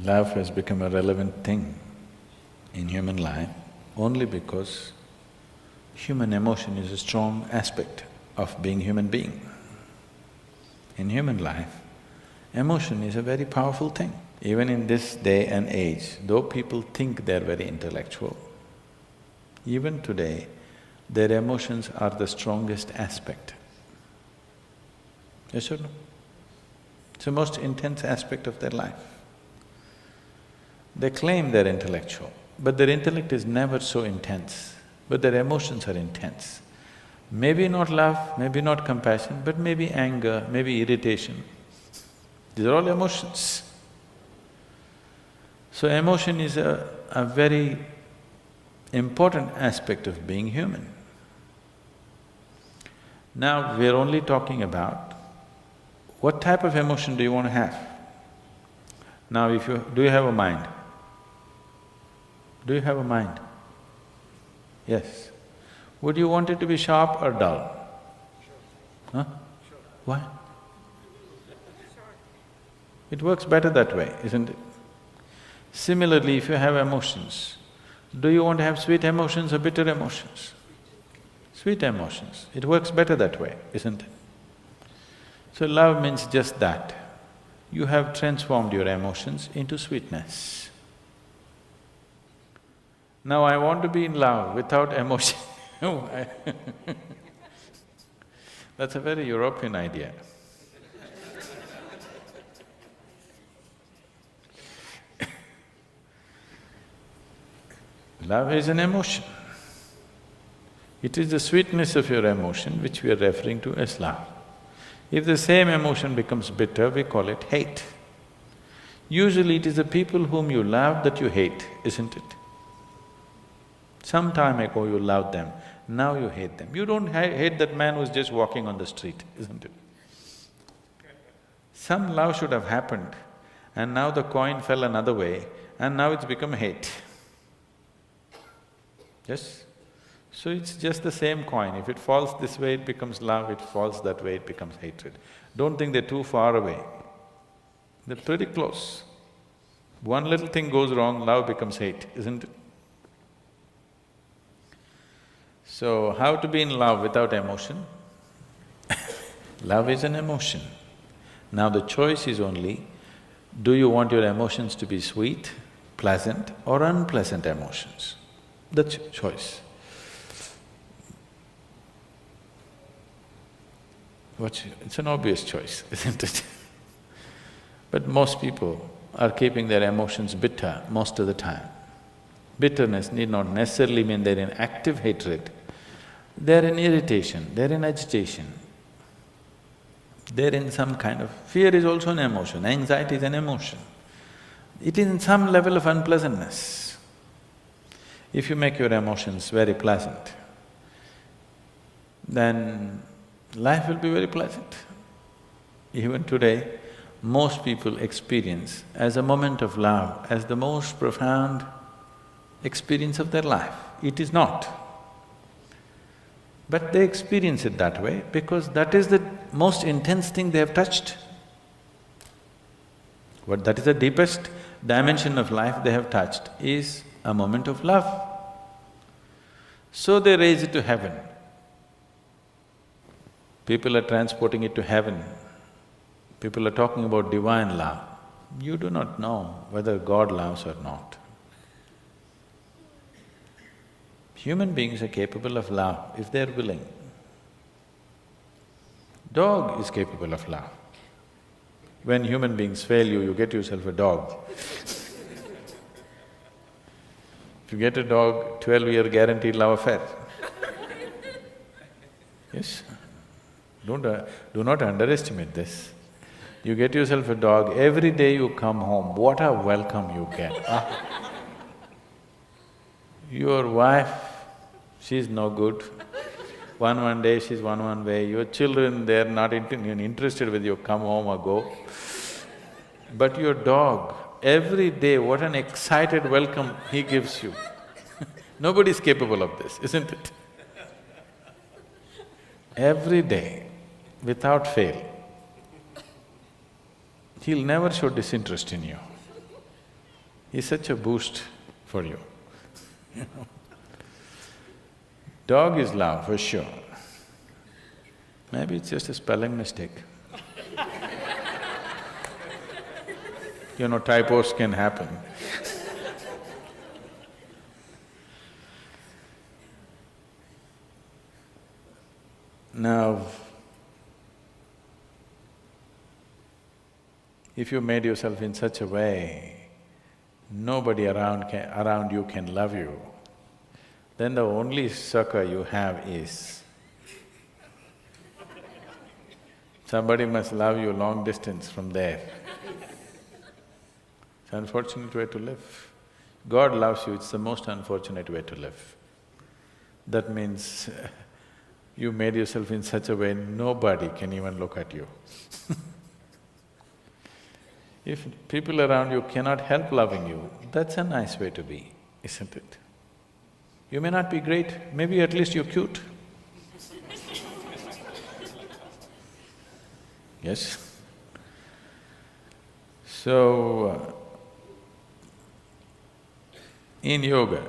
Love has become a relevant thing in human life only because human emotion is a strong aspect of being human being. In human life, emotion is a very powerful thing. Even in this day and age, though people think they're very intellectual, even today, their emotions are the strongest aspect. Yes or no? It's the most intense aspect of their life. They claim they're intellectual, but their intellect is never so intense, but their emotions are intense. Maybe not love, maybe not compassion, but maybe anger, maybe irritation. These are all emotions. So emotion is a very important aspect of being human. Now we're only talking about what type of emotion do you want to have? Now do you have a mind? Do you have a mind? Yes. Would you want it to be sharp or dull? Huh? Why? It works better that way, isn't it? Similarly, if you have emotions, do you want to have sweet emotions or bitter emotions? Sweet emotions. It works better that way, isn't it? So love means just that. You have transformed your emotions into sweetness. Now I want to be in love without emotion. That's a very European idea. Love is an emotion. It is the sweetness of your emotion which we are referring to as love. If the same emotion becomes bitter, we call it hate. Usually it is the people whom you love that you hate, isn't it? Some time ago you loved them, now you hate them. You don't hate that man who's just walking on the street, isn't it? Some love should have happened and now the coin fell another way and now it's become hate. Yes? So it's just the same coin. If it falls this way, it becomes love, it falls that way, it becomes hatred. Don't think they're too far away. They're pretty close. One little thing goes wrong, love becomes hate, isn't it? So, how to be in love without emotion? Love is an emotion. Now the choice is only, do you want your emotions to be sweet, pleasant or unpleasant emotions? That's your choice. It's an obvious choice, isn't it? But most people are keeping their emotions bitter most of the time. Bitterness need not necessarily mean they're in active hatred. They're in irritation, they're in agitation. They're in some kind of… fear is also an emotion, anxiety is an emotion. It is in some level of unpleasantness. If you make your emotions very pleasant, then life will be very pleasant. Even today, most people experience as a moment of love, as the most profound experience of their life. It is not. But they experience it that way because that is the most intense thing they have touched. What that is the deepest dimension of life they have touched is a moment of love. So they raise it to heaven. People are transporting it to heaven. People are talking about divine love. You do not know whether God loves or not. Human beings are capable of love if they're willing. Dog is capable of love. When human beings fail you, you get yourself a dog. If you get a dog, 12-year guaranteed love affair. Yes? Do not underestimate this. You get yourself a dog, every day you come home, what a welcome you get. Your wife, she's no good. One day she's one way, your children, they're not interested whether you come home or go. But your dog, every day, what an excited welcome he gives you. Nobody's capable of this, isn't it? Every day, without fail, he'll never show disinterest in you. is such a boost for you. You know? Dog is love for sure. Maybe it's just a spelling mistake. You know, typos can happen. Now, if you made yourself in such a way, nobody around you can love you, then the only succor you have is somebody must love you long distance from there. It's an unfortunate way to live. God loves you, it's the most unfortunate way to live. That means you made yourself in such a way nobody can even look at you. If people around you cannot help loving you, that's a nice way to be, isn't it? You may not be great, maybe at least you're cute. Yes? So, in yoga,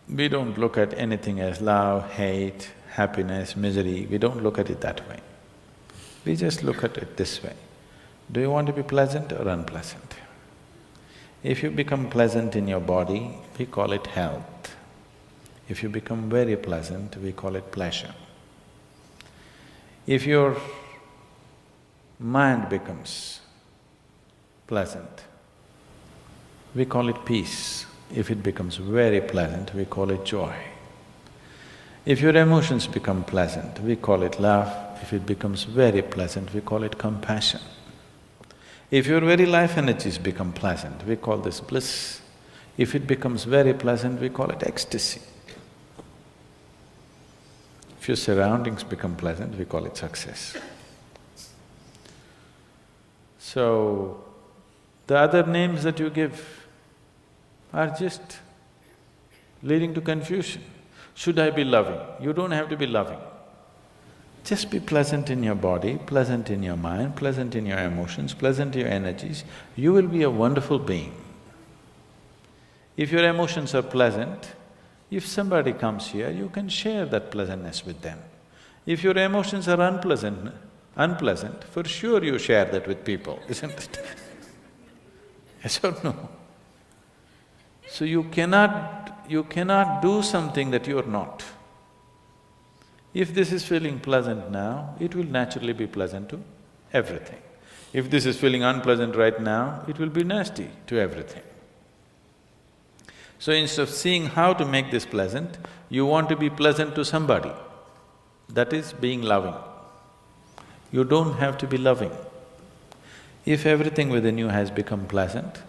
we don't look at anything as love, hate, happiness, misery, we don't look at it that way. We just look at it this way. Do you want to be pleasant or unpleasant? If you become pleasant in your body, we call it health. If you become very pleasant, we call it pleasure. If your mind becomes pleasant, we call it peace. If it becomes very pleasant, we call it joy. If your emotions become pleasant, we call it love. If it becomes very pleasant, we call it compassion. If your very life energies become pleasant, we call this bliss. If it becomes very pleasant, we call it ecstasy. If your surroundings become pleasant, we call it success. So, the other names that you give are just leading to confusion. Should I be loving? You don't have to be loving. Just be pleasant in your body, pleasant in your mind, pleasant in your emotions, pleasant in your energies. You will be a wonderful being. If your emotions are pleasant, if somebody comes here, you can share that pleasantness with them. If your emotions are unpleasant, for sure you share that with people, isn't it? Yes or no? So you cannot do something that you're not. If this is feeling pleasant now, it will naturally be pleasant to everything. If this is feeling unpleasant right now, it will be nasty to everything. So instead of seeing how to make this pleasant, you want to be pleasant to somebody. That is being loving. You don't have to be loving. If everything within you has become pleasant,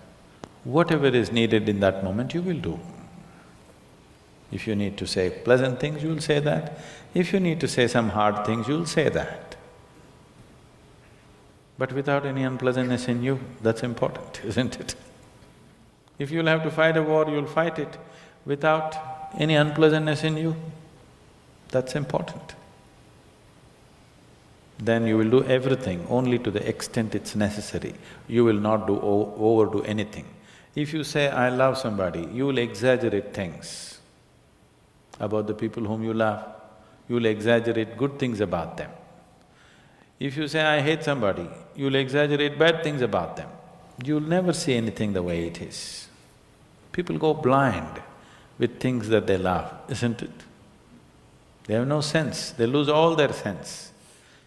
whatever is needed in that moment, you will do. If you need to say pleasant things, you will say that. If you need to say some hard things, you will say that. But without any unpleasantness in you, that's important, isn't it? If you'll have to fight a war, you'll fight it without any unpleasantness in you, that's important. Then you will do everything only to the extent it's necessary. You will not overdo anything. If you say, I love somebody, you will exaggerate things about the people whom you love. You will exaggerate good things about them. If you say, I hate somebody, you will exaggerate bad things about them. You will never see anything the way it is. People go blind with things that they love, isn't it? They have no sense, they lose all their sense.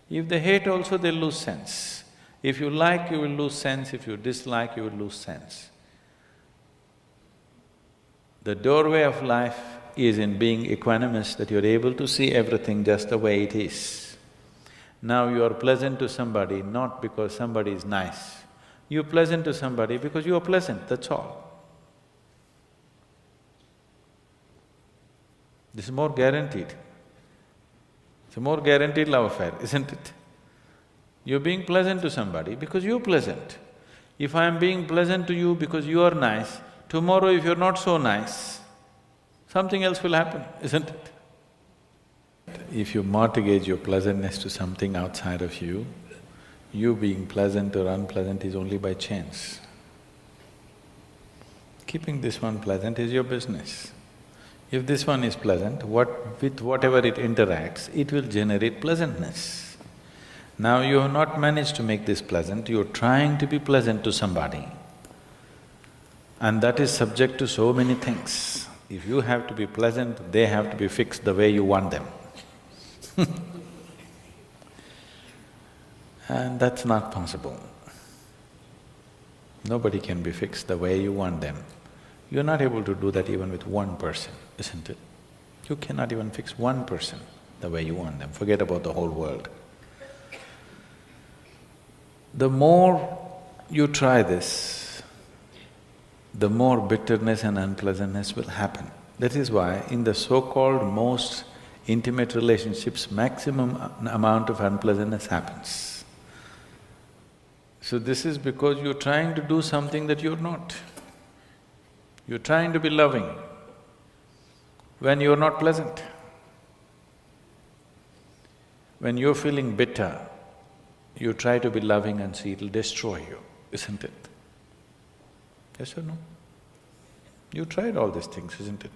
If they hate also, they'll lose sense. If you like, you will lose sense. If you dislike, you will lose sense. The doorway of life is in being equanimous, that you're able to see everything just the way it is. Now you are pleasant to somebody not because somebody is nice. You're pleasant to somebody because you are pleasant, that's all. This is more guaranteed. It's a more guaranteed love affair, isn't it? You're being pleasant to somebody because you're pleasant. If I'm being pleasant to you because you are nice, tomorrow if you're not so nice, something else will happen, isn't it? If you mortgage your pleasantness to something outside of you being pleasant or unpleasant is only by chance. Keeping this one pleasant is your business. If this one is pleasant, with whatever it interacts, it will generate pleasantness. Now you have not managed to make this pleasant, you're trying to be pleasant to somebody. And that is subject to so many things. If you have to be pleasant, they have to be fixed the way you want them. And that's not possible. Nobody can be fixed the way you want them. You're not able to do that even with one person, isn't it? You cannot even fix one person the way you want them, forget about the whole world. The more you try this, the more bitterness and unpleasantness will happen. That is why in the so-called most intimate relationships, maximum amount of unpleasantness happens. So this is because you're trying to do something that you're not. You're trying to be loving when you're not pleasant. When you're feeling bitter, you try to be loving and see it'll destroy you, isn't it? Yes or no? You tried all these things, isn't it?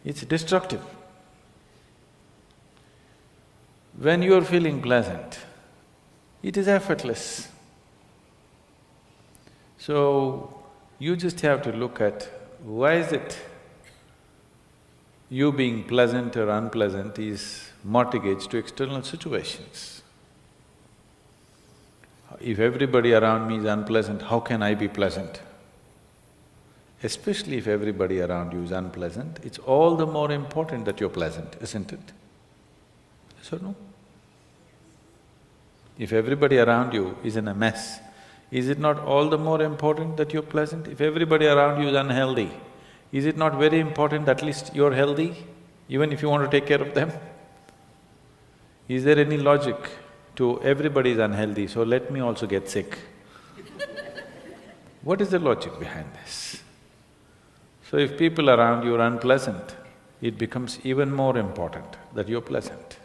It's destructive. When you're feeling pleasant, it is effortless. So, you just have to look at why is it you being pleasant or unpleasant is mortgaged to external situations. If everybody around me is unpleasant, how can I be pleasant? Especially if everybody around you is unpleasant, it's all the more important that you're pleasant, isn't it? Yes or no? If everybody around you is in a mess, is it not all the more important that you're pleasant? If everybody around you is unhealthy, is it not very important at least you're healthy, even if you want to take care of them? Is there any logic to everybody is unhealthy, so let me also get sick? What is the logic behind this? So if people around you are unpleasant, it becomes even more important that you're pleasant.